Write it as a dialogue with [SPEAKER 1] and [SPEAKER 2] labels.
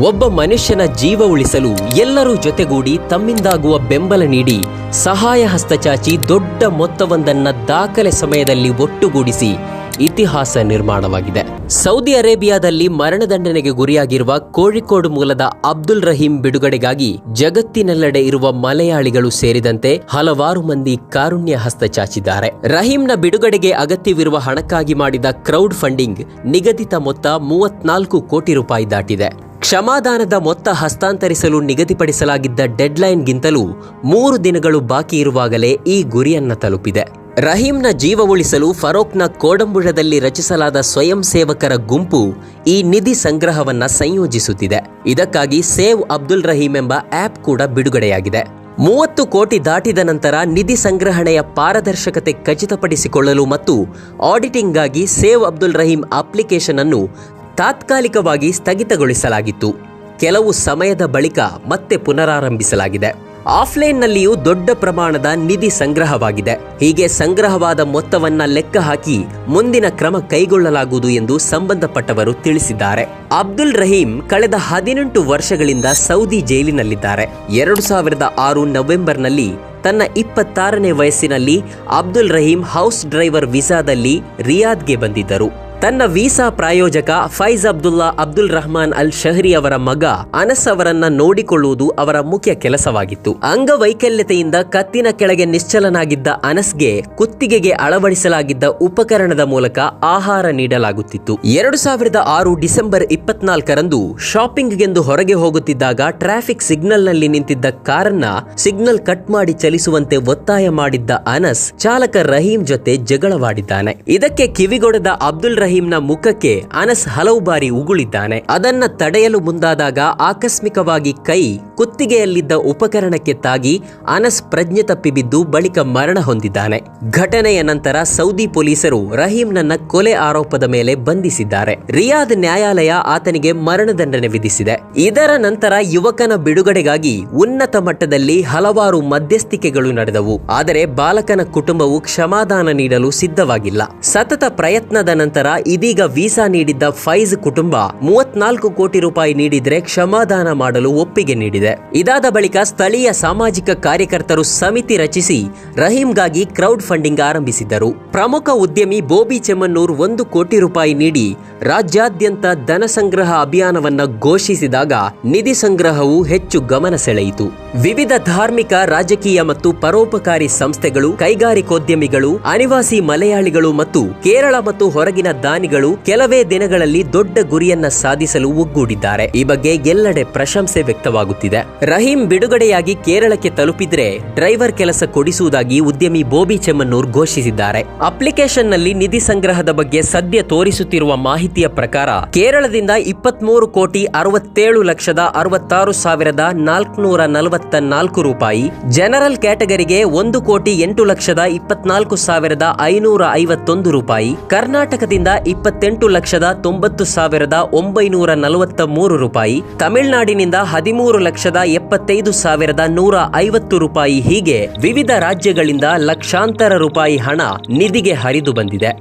[SPEAKER 1] ಒಬ್ಬ ಮನುಷ್ಯನ ಜೀವ ಉಳಿಸಲು ಎಲ್ಲರೂ ಜೊತೆಗೂಡಿ ತಮ್ಮಿಂದಾಗುವ ಬೆಂಬಲ ನೀಡಿ ಸಹಾಯ ಹಸ್ತ ಚಾಚಿ ದೊಡ್ಡ ಮೊತ್ತವೊಂದನ್ನು ದಾಖಲೆ ಸಮಯದಲ್ಲಿ ಒಟ್ಟುಗೂಡಿಸಿ ಇತಿಹಾಸ ನಿರ್ಮಾಣವಾಗಿದೆ. ಸೌದಿ ಅರೇಬಿಯಾದಲ್ಲಿ ಮರಣದಂಡನೆಗೆ ಗುರಿಯಾಗಿರುವ ಕೋಳಿಕೋಡು ಮೂಲದ ಅಬ್ದುಲ್ ರಹೀಂ ಬಿಡುಗಡೆಗಾಗಿ ಜಗತ್ತಿನೆಲ್ಲೆಡೆ ಇರುವ ಮಲಯಾಳಿಗಳು ಸೇರಿದಂತೆ ಹಲವಾರು ಮಂದಿ ಕಾರುಣ್ಯ ಹಸ್ತ ಚಾಚಿದ್ದಾರೆ. ರಹೀಂನ ಬಿಡುಗಡೆಗೆ ಅಗತ್ಯವಿರುವ ಹಣಕ್ಕಾಗಿ ಮಾಡಿದ ಕ್ರೌಡ್ ಫಂಡಿಂಗ್ ನಿಗದಿತ ಮೊತ್ತ 34 ಕೋಟಿ ರೂಪಾಯಿ ದಾಟಿದೆ. ಕ್ಷಮಾದಾನದ ಮೊತ್ತ ಹಸ್ತಾಂತರಿಸಲು ನಿಗದಿಪಡಿಸಲಾಗಿದ್ದ ಡೆಡ್ಲೈನ್ಗಿಂತಲೂ 3 ದಿನಗಳು ಬಾಕಿ ಇರುವಾಗಲೇ ಈ ಗುರಿಯನ್ನ ತಲುಪಿದೆ. ರಹೀಂನ ಜೀವ ಉಳಿಸಲು ಫರೋಕ್ನ ಕೋಡಂಬುಳದಲ್ಲಿ ರಚಿಸಲಾದ ಸ್ವಯಂ ಸೇವಕರ ಗುಂಪು ಈ ನಿಧಿ ಸಂಗ್ರಹವನ್ನ ಸಂಯೋಜಿಸುತ್ತಿದೆ. ಇದಕ್ಕಾಗಿ ಸೇವ್ ಅಬ್ದುಲ್ ರಹೀಂ ಎಂಬ ಆಪ್ ಕೂಡ ಬಿಡುಗಡೆಯಾಗಿದೆ. 30 ಕೋಟಿ ದಾಟಿದ ನಂತರ ನಿಧಿ ಸಂಗ್ರಹಣೆಯ ಪಾರದರ್ಶಕತೆ ಖಚಿತಪಡಿಸಿಕೊಳ್ಳಲು ಮತ್ತು ಆಡಿಟಿಂಗ್ಗಾಗಿ ಸೇವ್ ಅಬ್ದುಲ್ ರಹೀಂ ಅಪ್ಲಿಕೇಶನ್ ಅನ್ನು ತಾತ್ಕಾಲಿಕವಾಗಿ ಸ್ಥಗಿತಗೊಳಿಸಲಾಗಿತ್ತು. ಕೆಲವು ಸಮಯದ ಬಳಿಕ ಮತ್ತೆ ಪುನರಾರಂಭಿಸಲಾಗಿದೆ. ಆಫ್ಲೈನ್ನಲ್ಲಿಯೂ ದೊಡ್ಡ ಪ್ರಮಾಣದ ನಿಧಿ ಸಂಗ್ರಹವಾಗಿದೆ. ಹೀಗೆ ಸಂಗ್ರಹವಾದ ಮೊತ್ತವನ್ನ ಲೆಕ್ಕ ಹಾಕಿ ಮುಂದಿನ ಕ್ರಮ ಕೈಗೊಳ್ಳಲಾಗುವುದು ಎಂದು ಸಂಬಂಧಪಟ್ಟವರು ತಿಳಿಸಿದ್ದಾರೆ. ಅಬ್ದುಲ್ ರಹೀಂ ಕಳೆದ 18 ವರ್ಷಗಳಿಂದ ಸೌದಿ ಜೈಲಿನಲ್ಲಿದ್ದಾರೆ. 2006 ನವೆಂಬರ್ನಲ್ಲಿ ತನ್ನ 26ನೇ ವಯಸ್ಸಿನಲ್ಲಿ ಅಬ್ದುಲ್ ರಹೀಂ ಹೌಸ್ ಡ್ರೈವರ್ ವೀಸಾದಲ್ಲಿ ರಿಯಾದ್ಗೆ ಬಂದಿದ್ದರು. ತನ್ನ ವೀಸಾ ಪ್ರಾಯೋಜಕ ಫೈಜ್ ಅಬ್ದುಲ್ಲಾ ಅಬ್ದುಲ್ ರಹಮಾನ್ ಅಲ್ ಶಹರಿ ಅವರ ಮಗ ಅನಸ್ ಅವರನ್ನ ನೋಡಿಕೊಳ್ಳುವುದು ಅವರ ಮುಖ್ಯ ಕೆಲಸವಾಗಿತ್ತು. ಅಂಗವೈಕಲ್ಯತೆಯಿಂದ ಕತ್ತಿನ ಕೆಳಗೆ ನಿಶ್ಚಲನಾಗಿದ್ದ ಅನಸ್ಗೆ ಕುತ್ತಿಗೆಗೆ ಅಳವಡಿಸಲಾಗಿದ್ದ ಉಪಕರಣದ ಮೂಲಕ ಆಹಾರ ನೀಡಲಾಗುತ್ತಿತ್ತು. 2006 ಡಿಸೆಂಬರ್ 24ರಂದು ಶಾಪಿಂಗ್ಗೆಂದು ಹೊರಗೆ ಹೋಗುತ್ತಿದ್ದಾಗ ಟ್ರಾಫಿಕ್ ಸಿಗ್ನಲ್ನಲ್ಲಿ ನಿಂತಿದ್ದ ಕಾರನ್ನ ಸಿಗ್ನಲ್ ಕಟ್ ಮಾಡಿ ಚಲಿಸುವಂತೆ ಒತ್ತಾಯ ಮಾಡಿದ್ದ ಅನಸ್ ಚಾಲಕ ರಹೀಂ ಜೊತೆ ಜಗಳವಾಡಿದ್ದಾನೆ. ಇದಕ್ಕೆ ಕಿವಿಗೊಡದ ಅಬ್ದುಲ್ ರಹೀಂನ ಮುಖಕ್ಕೆ ಅನಸ್ ಹಲವು ಬಾರಿ ಉಗುಳಿದ್ದಾನೆ. ಅದನ್ನ ತಡೆಯಲು ಮುಂದಾದಾಗ ಆಕಸ್ಮಿಕವಾಗಿ ಕೈ ಕುತ್ತಿಗೆಯಲ್ಲಿದ್ದ ಉಪಕರಣಕ್ಕೆ ತಾಗಿ ಅನಸ್ ಪ್ರಜ್ಞೆ ತಪ್ಪಿ ಬಿದ್ದು ಬಳಿಕ ಮರಣ ಹೊಂದಿದ್ದಾನೆ. ಘಟನೆಯ ನಂತರ ಸೌದಿ ಪೊಲೀಸರು ರಹೀಂನನ್ನ ಕೊಲೆ ಆರೋಪದ ಮೇಲೆ ಬಂಧಿಸಿದ್ದಾರೆ. ರಿಯಾದ್ ನ್ಯಾಯಾಲಯ ಆತನಿಗೆ ಮರಣದಂಡನೆ ವಿಧಿಸಿದೆ. ಇದರ ನಂತರ ಯುವಕನ ಬಿಡುಗಡೆಗಾಗಿ ಉನ್ನತ ಮಟ್ಟದಲ್ಲಿ ಹಲವಾರು ಮಧ್ಯಸ್ಥಿಕೆಗಳು ನಡೆದವು. ಆದರೆ ಬಾಲಕನ ಕುಟುಂಬವು ಕ್ಷಮಾದಾನ ನೀಡಲು ಸಿದ್ಧವಾಗಿಲ್ಲ. ಸತತ ಪ್ರಯತ್ನದ ನಂತರ ಇದೀಗ ವೀಸಾ ನೀಡಿದ್ದ ಫೈಜ್ ಕುಟುಂಬ 34 ಕೋಟಿ ರೂಪಾಯಿ ನೀಡಿದ್ರೆ ಕ್ಷಮಾದಾನ ಮಾಡಲು ಒಪ್ಪಿಗೆ ನೀಡಿದೆ. ಇದಾದ ಬಳಿಕ ಸ್ಥಳೀಯ ಸಾಮಾಜಿಕ ಕಾರ್ಯಕರ್ತರು ಸಮಿತಿ ರಚಿಸಿ ರಹೀಂಗಾಗಿ ಕ್ರೌಡ್ ಫಂಡಿಂಗ್ ಆರಂಭಿಸಿದ್ದರು. ಪ್ರಮುಖ ಉದ್ಯಮಿ ಬೋಬಿ ಚೆಮ್ಮನ್ನೂರ್ 1 ಕೋಟಿ ರೂಪಾಯಿ ನೀಡಿ ರಾಜ್ಯಾದ್ಯಂತ ಧನ ಸಂಗ್ರಹ ಅಭಿಯಾನವನ್ನ ಘೋಷಿಸಿದಾಗ ನಿಧಿ ಸಂಗ್ರಹವು ಹೆಚ್ಚು ಗಮನ ಸೆಳೆಯಿತು. ವಿವಿಧ ಧಾರ್ಮಿಕ, ರಾಜಕೀಯ ಮತ್ತು ಪರೋಪಕಾರಿ ಸಂಸ್ಥೆಗಳು, ಕೈಗಾರಿಕೋದ್ಯಮಿಗಳು, ಅನಿವಾಸಿ ಮಲಯಾಳಿಗಳು ಮತ್ತು ಕೇರಳ ಮತ್ತು ಹೊರಗಿನ ದಾನಿಗಳು ಕೆಲವೇ ದಿನಗಳಲ್ಲಿ ದೊಡ್ಡ ಗುರಿಯನ್ನ ಸಾಧಿಸಲು ಒಗ್ಗೂಡಿದ್ದಾರೆ. ಈ ಬಗ್ಗೆ ಎಲ್ಲೆಡೆ ಪ್ರಶಂಸೆ ವ್ಯಕ್ತವಾಗುತ್ತಿದೆ. ರಹೀಂ ಬಿಡುಗಡೆಯಾಗಿ ಕೇರಳಕ್ಕೆ ತಲುಪಿದ್ರೆ ಡ್ರೈವರ್ ಕೆಲಸ ಕೊಡಿಸುವುದಾಗಿ ಉದ್ಯಮಿ ಬೋಬಿ ಚೆಮ್ಮನ್ನೂರ್ ಘೋಷಿಸಿದ್ದಾರೆ. ಅಪ್ಲಿಕೇಶನ್ ನಲ್ಲಿ ನಿಧಿ ಸಂಗ್ರಹದ ಬಗ್ಗೆ ಸದ್ಯ ತೋರಿಸುತ್ತಿರುವ ಮಾಹಿತಿಯ ಪ್ರಕಾರ ಕೇರಳದಿಂದ 23 ಕೋಟಿ 67 ಲಕ್ಷದ 66 ಸಾವಿರದ 444 ರೂಪಾಯಿ, ಜನರಲ್ ಕ್ಯಾಟಗರಿಗೆ 1 ಕೋಟಿ 8 ಲಕ್ಷದ 24 ಸಾವಿರದ 551 ರೂಪಾಯಿ, ಕರ್ನಾಟಕದಿಂದ 28 ಲಕ್ಷದ 90 ಸಾವಿರದ 943 ರೂಪಾಯಿ, ತಮಿಳುನಾಡಿನಿಂದ 13 ಲಕ್ಷದ 75 ಸಾವಿರದ 150 ರೂಪಾಯಿ ಹೀಗೆ ವಿವಿಧ ರಾಜ್ಯಗಳಿಂದ ಲಕ್ಷಾಂತರ ರೂಪಾಯಿ ಹಣ ನಿಧಿಗೆ ಹರಿದು ಬಂದಿದೆ.